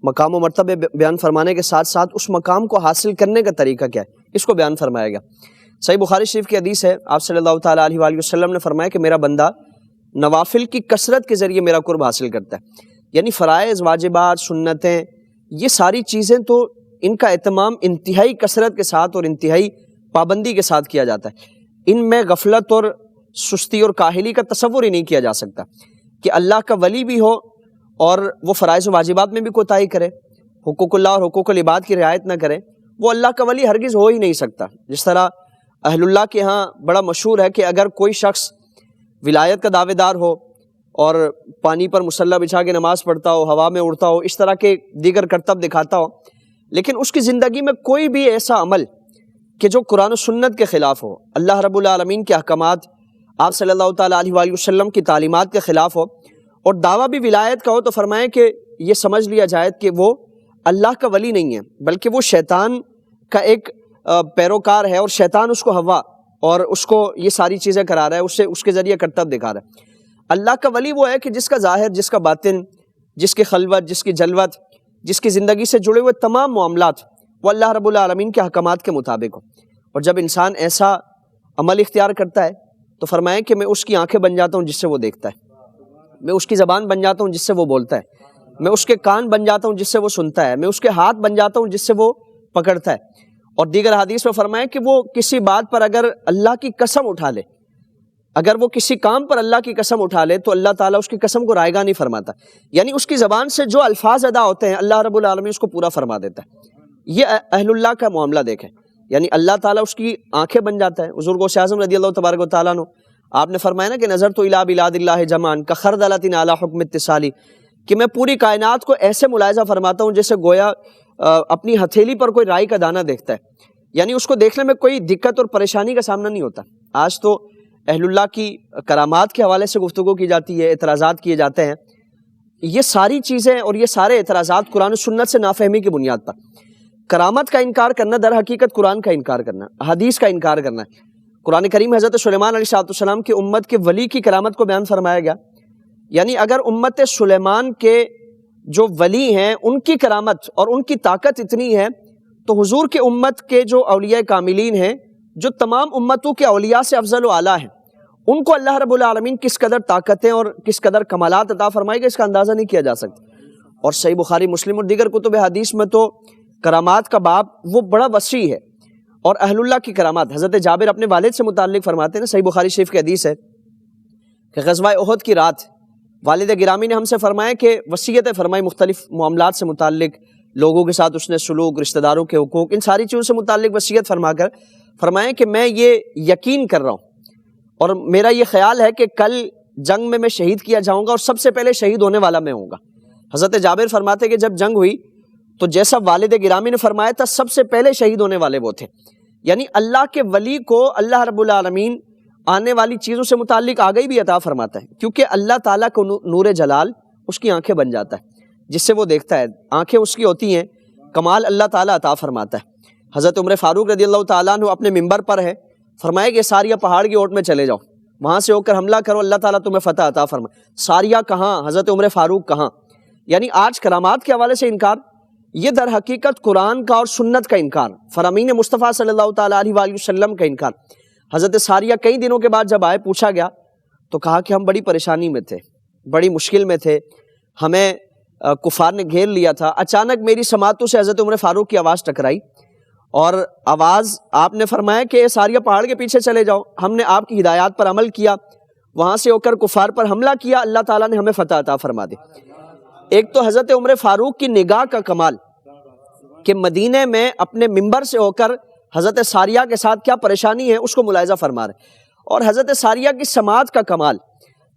مقام و مرتبے بیان فرمانے کے ساتھ ساتھ اس مقام کو حاصل کرنے کا طریقہ کیا ہے اس کو بیان فرمایا گیا۔ صحیح بخاری شریف کی حدیث ہے، آپ صلی اللہ تعالیٰ علیہ وآلہ وسلم نے فرمایا کہ میرا بندہ نوافل کی کثرت کے ذریعے میرا قرب حاصل کرتا ہے، یعنی فرائض، واجبات، سنتیں، یہ ساری چیزیں تو ان کا اہتمام انتہائی کثرت کے ساتھ اور انتہائی پابندی کے ساتھ کیا جاتا ہے۔ ان میں غفلت اور سستی اور کاہلی کا تصور ہی نہیں کیا جا سکتا کہ اللہ کا ولی بھی ہو اور وہ فرائض و واجبات میں بھی کوتاہی کرے، حقوق اللہ اور حقوق العباد کی رعایت نہ کرے، وہ اللہ کا ولی ہرگز ہو ہی نہیں سکتا۔ جس طرح اہل اللہ کے ہاں بڑا مشہور ہے کہ اگر کوئی شخص ولایت کا دعوے دار ہو اور پانی پر مصلی بچھا کے نماز پڑھتا ہو، ہوا میں اڑتا ہو، اس طرح کے دیگر کرتب دکھاتا ہو، لیکن اس کی زندگی میں کوئی بھی ایسا عمل کہ جو قرآن و سنت کے خلاف ہو، اللہ رب العالمین کے احکامات، آپ صلی اللہ تعالیٰ علیہ وآلہ وسلم کی تعلیمات کے خلاف ہو، اور دعویٰ بھی ولایت کا ہو، تو فرمائیں کہ یہ سمجھ لیا جائے کہ وہ اللہ کا ولی نہیں ہے بلکہ وہ شیطان کا ایک پیروکار ہے، اور شیطان اس کو ہوا اور اس کو یہ ساری چیزیں کرا رہا ہے، اس کے ذریعے کرتب دکھا رہا ہے۔ اللہ کا ولی وہ ہے کہ جس کا ظاہر، جس کا باطن، جس کی خلوت، جس کی جلوت، جس کی زندگی سے جڑے ہوئے تمام معاملات وہ اللہ رب العالمین کے احکامات کے مطابق ہو۔ اور جب انسان ایسا عمل اختیار کرتا ہے تو فرمائیں کہ میں اس کی آنکھیں بن جاتا ہوں جس سے وہ دیکھتا ہے، میں اس کی زبان بن جاتا ہوں جس سے وہ بولتا ہے، میں اس کے کان بن جاتا ہوں جس سے وہ سنتا ہے، میں اس کے ہاتھ بن جاتا ہوں جس سے وہ پکڑتا ہے۔ اور دیگر حدیث میں فرمائیں کہ وہ کسی بات پر اگر اللہ کی قسم اٹھا لے، اگر وہ کسی کام پر اللہ کی قسم اٹھا لے تو اللہ تعالیٰ اس کی قسم کو رائگاں نہیں فرماتا، یعنی اس کی زبان سے جو الفاظ ادا ہوتے ہیں اللہ رب العالمین اس کو پورا فرما دیتا ہے۔ یہ اہل اللہ کا معاملہ دیکھیں، یعنی اللہ تعالیٰ اس کی آنکھیں بن جاتا ہے۔ حضور غوث اعظم رضی اللہ تبارک و تعالیٰ عنہ، آپ نے فرمایا نا کہ نظر تو الی بلاد اللہ جمعاً کخردلۃ علی حکم اتصالی، کہ میں پوری کائنات کو ایسے ملاحظہ فرماتا ہوں جیسے گویا اپنی ہتھیلی پر کوئی رائی کا دانہ دیکھتا ہے، یعنی اس کو دیکھنے میں کوئی دقت اور پریشانی کا سامنا نہیں ہوتا۔ آج تو اہل اللہ کی کرامات کے حوالے سے گفتگو کی جاتی ہے، اعتراضات کیے جاتے ہیں، یہ ساری چیزیں اور یہ سارے اعتراضات قرآن و سنت سے نافہمی کی بنیاد پر۔ کرامت کا انکار کرنا در حقیقت قرآن کا انکار کرنا، حدیث کا انکار کرنا ہے۔ قرآن کریم حضرت سلیمان علیہ السلام کی امت کے ولی کی کرامت کو بیان فرمایا گیا، یعنی اگر امت سلیمان کے جو ولی ہیں ان کی کرامت اور ان کی طاقت اتنی ہے تو حضور کے امت کے جو اولیاء کاملین ہیں، جو تمام امتوں کے اولیاء سے افضل و اعلیٰ ہیں، ان کو اللہ رب العالمین کس قدر طاقتیں اور کس قدر کمالات عطا فرمائے گا اس کا اندازہ نہیں کیا جا سکتا۔ اور صحیح بخاری، مسلم اور دیگر کتب حدیث میں تو کرامات کا باب وہ بڑا وسیع ہے۔ اور اہل اللہ کی کرامات، حضرت جابر اپنے والد سے متعلق فرماتے ہیں، صحیح بخاری شریف کی حدیث ہے کہ غزوہ احد کی رات والد گرامی نے ہم سے فرمایا کہ وصیتیں فرمائی، مختلف معاملات سے متعلق، لوگوں کے ساتھ اس نے سلوک، رشتہ داروں کے حقوق، ان ساری چیزوں سے متعلق وصیت فرما کر فرمائیں کہ میں یہ یقین کر رہا ہوں اور میرا یہ خیال ہے کہ کل جنگ میں شہید کیا جاؤں گا اور سب سے پہلے شہید ہونے والا میں ہوں گا۔ حضرت جابر فرماتے کہ جب جنگ ہوئی تو جیسا والد گرامی نے فرمایا تھا سب سے پہلے شہید ہونے والے وہ تھے، یعنی اللہ کے ولی کو اللہ رب العالمین آنے والی چیزوں سے متعلق آگاہی بھی عطا فرماتا ہے، کیونکہ اللہ تعالیٰ کو نور جلال اس کی آنکھیں بن جاتا ہے جس سے وہ دیکھتا ہے، آنکھیں اس کی ہوتی ہیں، کمال اللہ تعالیٰ عطا فرماتا ہے۔ حضرت عمر فاروق رضی اللہ تعالیٰ عنہ اپنے منبر پر ہے، فرمایا کہ ساریہ پہاڑ کی اوٹ میں چلے جاؤ، وہاں سے ہو کر حملہ کرو، اللہ تعالیٰ تمہیں فتح عطا فرمائے۔ ساریہ کہاں؟ حضرت عمر فاروق کہاں؟ یعنی آج کرامات کے حوالے سے انکار، یہ در حقیقت قرآن کا اور سنت کا انکار، فرامین مصطفیٰ صلی اللہ تعالیٰ علیہ وآلہ وسلم کا انکار۔ حضرت ساریہ کئی دنوں کے بعد جب آئے، پوچھا گیا تو کہا کہ ہم بڑی پریشانی میں تھے، بڑی مشکل میں تھے، ہمیں کفار نے گھیر لیا تھا، اچانک میری سماعتوں سے حضرت عمر فاروق کی آواز ٹکرائی اور آواز آپ نے فرمایا کہ ساریہ پہاڑ کے پیچھے چلے جاؤ، ہم نے آپ کی ہدایات پر عمل کیا، وہاں سے ہو کر کفار پر حملہ کیا، اللہ تعالیٰ نے ہمیں فتح عطا فرما دی۔ ایک تو حضرت عمر فاروق کی نگاہ کا کمال کہ مدینے میں اپنے منبر سے ہو کر حضرت ساریہ کے ساتھ کیا پریشانی ہے اس کو ملاحظہ فرما رہے، اور حضرت ساریہ کی سماعت کا کمال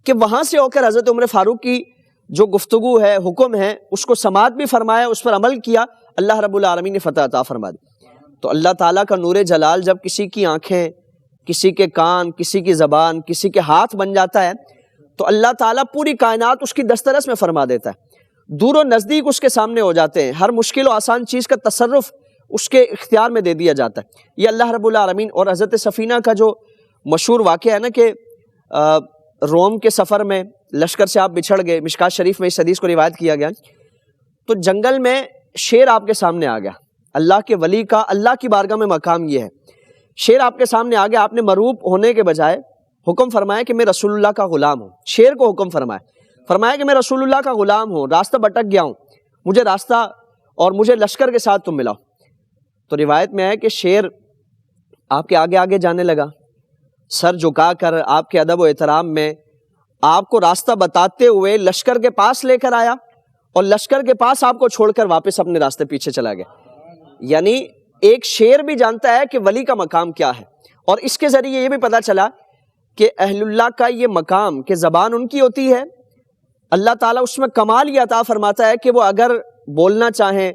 کہ وہاں سے ہو کر حضرت عمر فاروق کی جو گفتگو ہے، حکم ہے، اس کو سماعت بھی فرمایا، اس پر عمل کیا، اللہ رب العالمین نے فتح عطا فرما دی۔ تو اللہ تعالیٰ کا نور جلال جب کسی کی آنکھیں، کسی کے کان، کسی کی زبان، کسی کے ہاتھ بن جاتا ہے تو اللہ تعالیٰ پوری کائنات اس کی دسترس میں فرما دیتا ہے، دور و نزدیک اس کے سامنے ہو جاتے ہیں، ہر مشکل و آسان چیز کا تصرف اس کے اختیار میں دے دیا جاتا ہے۔ یہ اللہ رب العالمین۔ اور حضرت سفینہ کا جو مشہور واقعہ ہے نا کہ روم کے سفر میں لشکر سے آپ بچھڑ گئے، مشکات شریف میں اس حدیث کو روایت کیا گیا، تو جنگل میں شیر آپ کے سامنے آ گیا، اللہ کے ولی کا اللہ کی بارگاہ میں مقام یہ ہے، شیر آپ کے سامنے آ گیا، آپ نے مرعوب ہونے کے بجائے حکم فرمایا کہ میں رسول اللہ کا غلام ہوں، شیر کو حکم فرمایا کہ میں رسول اللہ کا غلام ہوں، راستہ بھٹک گیا ہوں، مجھے راستہ اور مجھے لشکر کے ساتھ تم ملاؤ۔ تو روایت میں ہے کہ شیر آپ کے آگے آگے جانے لگا، سر جھکا کر آپ کے ادب و احترام میں آپ کو راستہ بتاتے ہوئے لشکر کے پاس لے کر آیا، اور لشکر کے پاس آپ کو چھوڑ کر واپس اپنے راستے پیچھے چلا گیا۔ یعنی ایک شیر بھی جانتا ہے کہ ولی کا مقام کیا ہے، اور اس کے ذریعے یہ بھی پتا چلا کہ اہل اللہ کا یہ مقام کہ زبان ان کی ہوتی ہے، اللہ تعالیٰ اس میں کمال یہ عطا فرماتا ہے کہ وہ اگر بولنا چاہیں،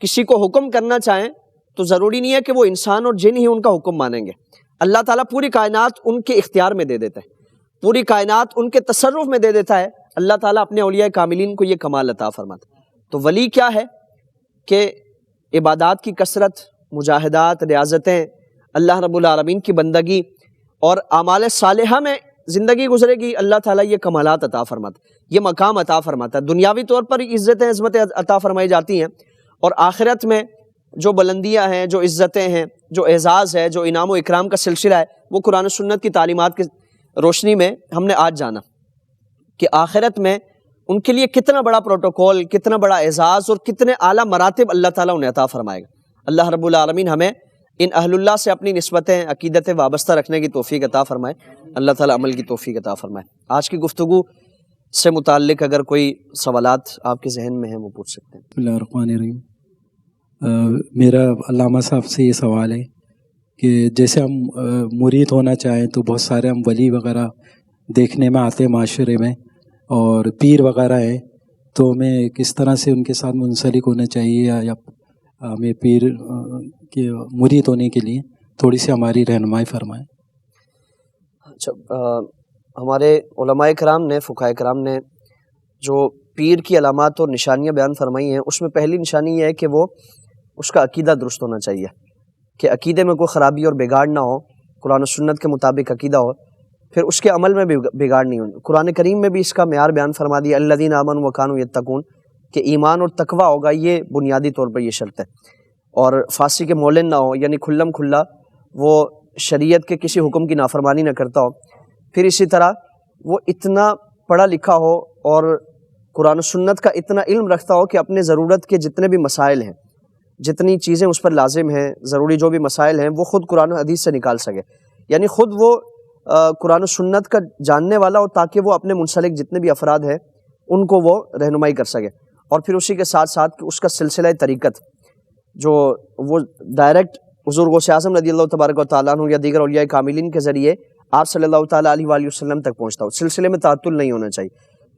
کسی کو حکم کرنا چاہیں تو ضروری نہیں ہے کہ وہ انسان اور جن ہی ان کا حکم مانیں گے، اللہ تعالیٰ پوری کائنات ان کے اختیار میں دے دیتا ہے، پوری کائنات ان کے تصرف میں دے دیتا ہے، اللہ تعالیٰ اپنے اولیاء کاملین کو یہ کمال عطا فرماتا ہے۔ تو ولی کیا ہے کہ عبادات کی کثرت، مجاہدات، ریاضتیں، اللہ رب العالمین کی بندگی اور اعمال صالحہ میں زندگی گزرے گی، اللہ تعالیٰ یہ کمالات عطا فرماتا ہے، یہ مقام عطا فرماتا ہے۔ دنیاوی طور پر عزتیں عظمتیں عطا فرمائی جاتی ہیں، اور آخرت میں جو بلندیاں ہیں، جو عزتیں ہیں، جو اعزاز ہے، جو انعام و اکرام کا سلسلہ ہے، وہ قرآن و سنت کی تعلیمات کی روشنی میں ہم نے آج جانا کہ آخرت میں ان کے لیے کتنا بڑا پروٹوکول، کتنا بڑا اعزاز اور کتنے اعلیٰ مراتب اللہ تعالیٰ انہیں عطا فرمائے گا۔ اللہ رب العالمین ہمیں ان اہل اللہ سے اپنی نسبتیں، عقیدتیں وابستہ رکھنے کی توفیق عطا فرمائے، اللہ تعالیٰ عمل کی توفیق عطا فرمائے۔ آج کی گفتگو سے متعلق اگر کوئی سوالات آپ کے ذہن میں ہیں وہ پوچھ سکتے ہیں۔ بسم اللہ الرحمن الرحیم۔ میرا علامہ صاحب سے یہ سوال ہے کہ جیسے ہم مرید ہونا چاہیں تو بہت سارے ہم ولی وغیرہ دیکھنے میں آتے ہیں معاشرے میں، اور پیر وغیرہ ہیں، تو ہمیں کس طرح سے ان کے ساتھ منسلک ہونا چاہیے، یا ہمیں پیر کے مرید ہونے کے لیے تھوڑی سی ہماری رہنمائی فرمائیں۔ اچھا، ہمارے علماء کرام نے، فقہاء کرام نے جو پیر کی علامات اور نشانیاں بیان فرمائی ہیں، اس میں پہلی نشانی یہ ہے کہ وہ اس کا عقیدہ درست ہونا چاہیے، کہ عقیدے میں کوئی خرابی اور بگاڑ نہ ہو، قرآن و سنت کے مطابق عقیدہ ہو، پھر اس کے عمل میں بھی بگاڑ نہیں ہو۔ قرآن کریم میں بھی اس کا معیار بیان فرما دیا، الذین آمنوا وکانوا یتقون، کہ ایمان اور تقویٰ ہوگا، یہ بنیادی طور پر یہ شرط ہے، اور فاسق کے مولن نہ ہو، یعنی کھلم کھلا وہ شریعت کے کسی حکم کی نافرمانی نہ کرتا ہو، پھر اسی طرح وہ اتنا پڑھا لکھا ہو اور قرآن و سنت کا اتنا علم رکھتا ہو کہ اپنے ضرورت کے جتنے بھی مسائل ہیں، جتنی چیزیں اس پر لازم ہیں، ضروری جو بھی مسائل ہیں، وہ خود قرآن و حدیث سے نکال سکے، یعنی خود وہ قرآن و سنت کا جاننے والا ہو، تاکہ وہ اپنے منسلک جتنے بھی افراد ہیں ان کو وہ رہنمائی کر سکے، اور پھر اسی کے ساتھ ساتھ اس کا سلسلہ طریقت جو وہ ڈائریکٹ حضور غوث اعظم رضی اللہ تبارک و تعالیٰ عنہ یا دیگر اولیاء کاملین کے ذریعے آپ صلی اللہ تعالیٰ علیہ وآلہ وسلم تک پہنچتا ہو، سلسلے میں تعطل نہیں ہونا چاہیے۔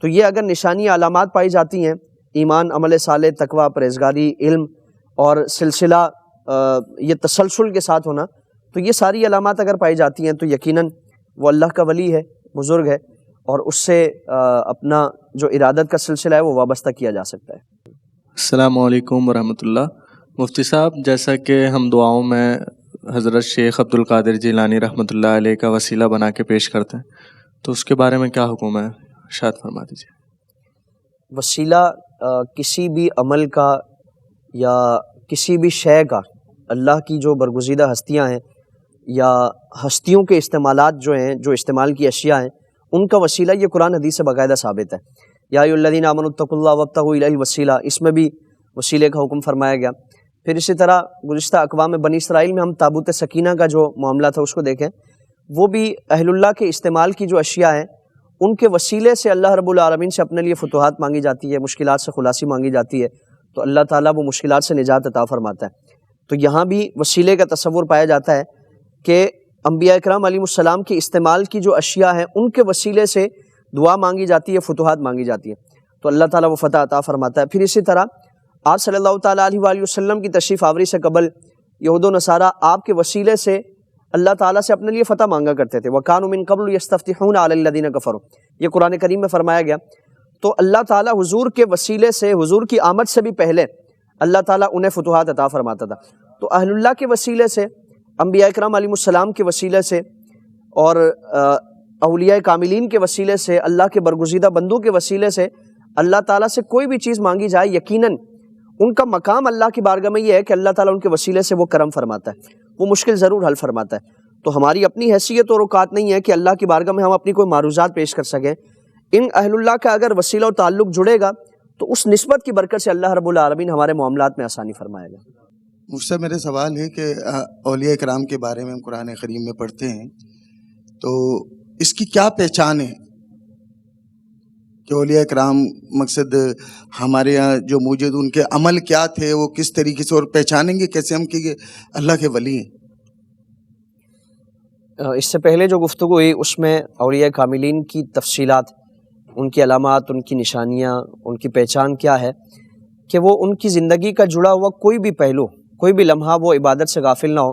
تو یہ اگر نشانی علامات پائی جاتی ہیں، ایمان، عمل صالح، تقویٰ، پرہیزگاری، علم اور سلسلہ یہ تسلسل کے ساتھ ہونا، تو یہ ساری علامات اگر پائی جاتی ہیں تو یقیناً وہ اللہ کا ولی ہے، بزرگ ہے، اور اس سے اپنا جو ارادت کا سلسلہ ہے وہ وابستہ کیا جا سکتا ہے۔ السلام علیکم ورحمۃ اللہ۔ مفتی صاحب، جیسا کہ ہم دعاؤں میں حضرت شیخ عبد القادر جیلانی رحمۃ اللہ علیہ کا وسیلہ بنا کے پیش کرتے ہیں، تو اس کے بارے میں کیا حکم ہے، ارشاد فرما دیجیے۔ وسیلہ کسی بھی عمل کا یا کسی بھی شے کا، اللہ کی جو برگزیدہ ہستیاں ہیں یا ہستیوں کے استعمالات جو ہیں، جو استعمال کی اشیاء ہیں، ان کا وسیلہ یہ قرآن حدیث سے باقاعدہ ثابت ہے۔ یا ایھا الذین آمنوا اتقوا اللہ وابتغوا الیہ الوسیلہ، اس میں بھی وسیلے کا حکم فرمایا گیا۔ پھر اسی طرح گزشتہ اقوام بنی اسرائیل میں ہم تابوت سکینہ کا جو معاملہ تھا اس کو دیکھیں، وہ بھی اہل اللہ کے استعمال کی جو اشیاء ہیں ان کے وسیلے سے اللہ رب العالمین سے اپنے لیے فتوحات مانگی جاتی ہے، مشکلات سے خلاصی مانگی جاتی ہے، تو اللہ تعالیٰ وہ مشکلات سے نجات عطا فرماتا ہے۔ تو یہاں بھی وسیلے کا تصور پایا جاتا ہے کہ انبیاء اکرام علیہ السلام کے استعمال کی جو اشیاء ہیں ان کے وسیلے سے دعا مانگی جاتی ہے، فتوحات مانگی جاتی ہے، تو اللہ تعالیٰ وہ فتح عطا فرماتا ہے۔ پھر اسی طرح آپ صلی اللہ تعالیٰ علیہ وآلہ وسلم کی تشریف آوری سے قبل یہود و نصارہ آپ کے وسیلے سے اللہ تعالیٰ سے اپنے لیے فتح مانگا کرتے تھے۔ وَكَانُوا مِن قَبْلُ يَسْتَفْتِحُونَ عَلَى الَّذِينَ كَفَرُوا، یہ قرآن کریم میں فرمایا گیا۔ تو اللہ تعالیٰ حضور کے وسیلے سے، حضور کی آمد سے بھی پہلے اللہ تعالیٰ انہیں فتوحات عطا فرماتا تھا۔ تو اہل اللہ کے وسیلے سے، انبیاء اکرام علیہ السلام کے وسیلے سے، اور اولیاء کاملین کے وسیلے سے، اللہ کے برگزیدہ بندوں کے وسیلے سے اللہ تعالیٰ سے کوئی بھی چیز مانگی جائے، یقیناً ان کا مقام اللہ کی بارگاہ میں یہ ہے کہ اللہ تعالیٰ ان کے وسیلے سے وہ کرم فرماتا ہے، وہ مشکل ضرور حل فرماتا ہے۔ تو ہماری اپنی حیثیت اور اوقات نہیں ہے کہ اللہ کی بارگاہ میں ہم اپنی کوئی معروضات پیش کر سکیں۔ ان اہل اللہ کا اگر وسیلہ و تعلق جڑے گا تو اس نسبت کی برکت سے اللہ رب العالمین ہمارے معاملات میں آسانی فرمائے گا۔ مجھ سے میرے سوال ہے کہ اولیاء کرام کے بارے میں ہم قرآن کریم میں پڑھتے ہیں، تو اس کی کیا پہچان ہے کہ اولیاء کرام مقصد ہمارے یہاں جو موجود ان کے عمل کیا تھے، وہ کس طریقے سے، اور پہچانیں گے کیسے ہم کہ یہ اللہ کے ولی ہیں؟ اس سے پہلے جو گفتگو ہوئی اس میں اولیاء کاملین کی تفصیلات، ان کی علامات، ان کی نشانیاں، ان کی پہچان کیا ہے، کہ وہ ان کی زندگی کا جڑا ہوا کوئی بھی پہلو، کوئی بھی لمحہ وہ عبادت سے غافل نہ ہو،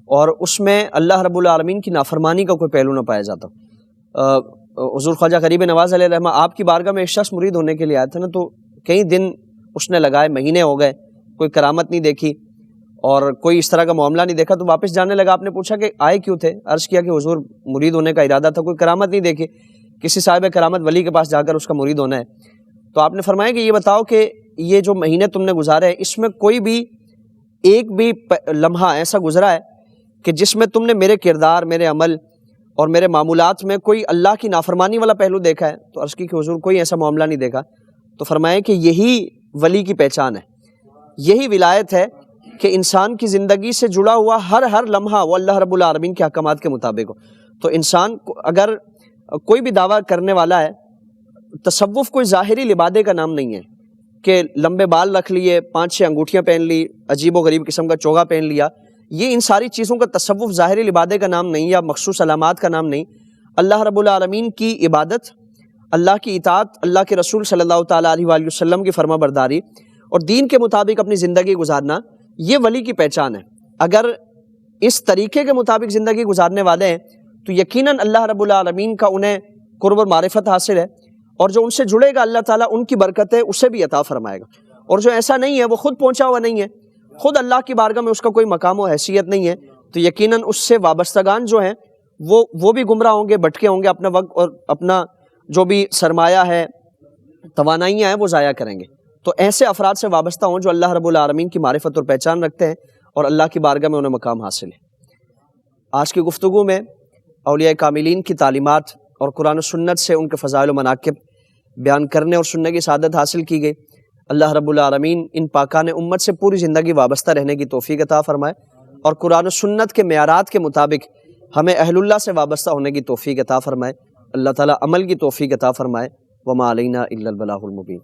اور اس میں اللہ رب العالمین کی نافرمانی کا کوئی پہلو نہ پایا جاتا۔ حضور خواجہ غریب نواز علیہ الرحمہ آپ کی بارگاہ میں ایک شخص مرید ہونے کے لیے آیا تھا نا، تو کئی دن اس نے لگائے، مہینے ہو گئے، کوئی کرامت نہیں دیکھی اور کوئی اس طرح کا معاملہ نہیں دیکھا، تو واپس جانے لگا۔ آپ نے پوچھا کہ آئے کیوں تھے؟ عرض کیا کہ حضور مرید ہونے کا ارادہ تھا، کوئی کرامت نہیں دیکھی، کسی صاحب کرامت ولی کے پاس جا کر اس کا مرید ہونا ہے۔ تو آپ نے فرمایا کہ یہ بتاؤ کہ یہ جو مہینے تم نے گزارے ہیں اس میں کوئی بھی ایک بھی لمحہ ایسا گزرا ہے کہ جس میں تم نے میرے کردار، میرے عمل اور میرے معمولات میں کوئی اللہ کی نافرمانی والا پہلو دیکھا ہے؟ تو عرض کی کہ حضور کوئی ایسا معاملہ نہیں دیکھا۔ تو فرمایا کہ یہی ولی کی پہچان ہے، یہی ولایت ہے کہ انسان کی زندگی سے جڑا ہوا ہر لمحہ وہ اللہ رب العالمین کے احکامات کے مطابق ہو۔ تو انسان اگر کوئی بھی دعویٰ کرنے والا ہے، تصوف کوئی ظاہری لبادے کا نام نہیں ہے کہ لمبے بال رکھ لیے، 5-6 انگوٹھیاں پہن لی، عجیب و غریب قسم کا چوگا پہن لیا، یہ ان ساری چیزوں کا تصوف ظاہری لبادے کا نام نہیں، یا مخصوص علامات کا نام نہیں۔ اللہ رب العالمین کی عبادت، اللہ کی اطاعت، اللہ کے رسول صلی اللہ تعالیٰ علیہ وآلہ وسلم کی فرما برداری اور دین کے مطابق اپنی زندگی گزارنا، یہ ولی کی پہچان ہے۔ اگر اس طریقے کے مطابق زندگی گزارنے والے ہیں تو یقیناً اللہ رب العالمین کا انہیں قرب اور معرفت حاصل ہے، اور جو ان سے جڑے گا اللہ تعالیٰ ان کی برکتیں اسے بھی عطا فرمائے گا۔ اور جو ایسا نہیں ہے، وہ خود پہنچا ہوا نہیں ہے، خود اللہ کی بارگاہ میں اس کا کوئی مقام و حیثیت نہیں ہے، تو یقیناً اس سے وابستگان جو ہیں وہ بھی گمراہ ہوں گے، بھٹکے ہوں گے، اپنا وقت اور اپنا جو بھی سرمایہ ہے، توانائیاں ہیں، وہ ضائع کریں گے۔ تو ایسے افراد سے وابستہ ہوں جو اللہ رب العالمین کی معرفت اور پہچان رکھتے ہیں اور اللہ کی بارگاہ میں انہیں مقام حاصل ہے۔ آج کی گفتگو میں اولیاء کاملین کی تعلیمات اور قرآن و سنت سے ان کے فضائل و مناقب بیان کرنے اور سننے کی سعادت حاصل کی گئی۔ اللہ رب العالمین ان پاکان امت سے پوری زندگی وابستہ رہنے کی توفیق عطا فرمائے، اور قرآن و سنت کے معیارات کے مطابق ہمیں اہل اللہ سے وابستہ ہونے کی توفیق عطا فرمائے۔ اللہ تعالیٰ عمل کی توفیق عطا فرمائے۔ وما علینا الا البلاغ المبین۔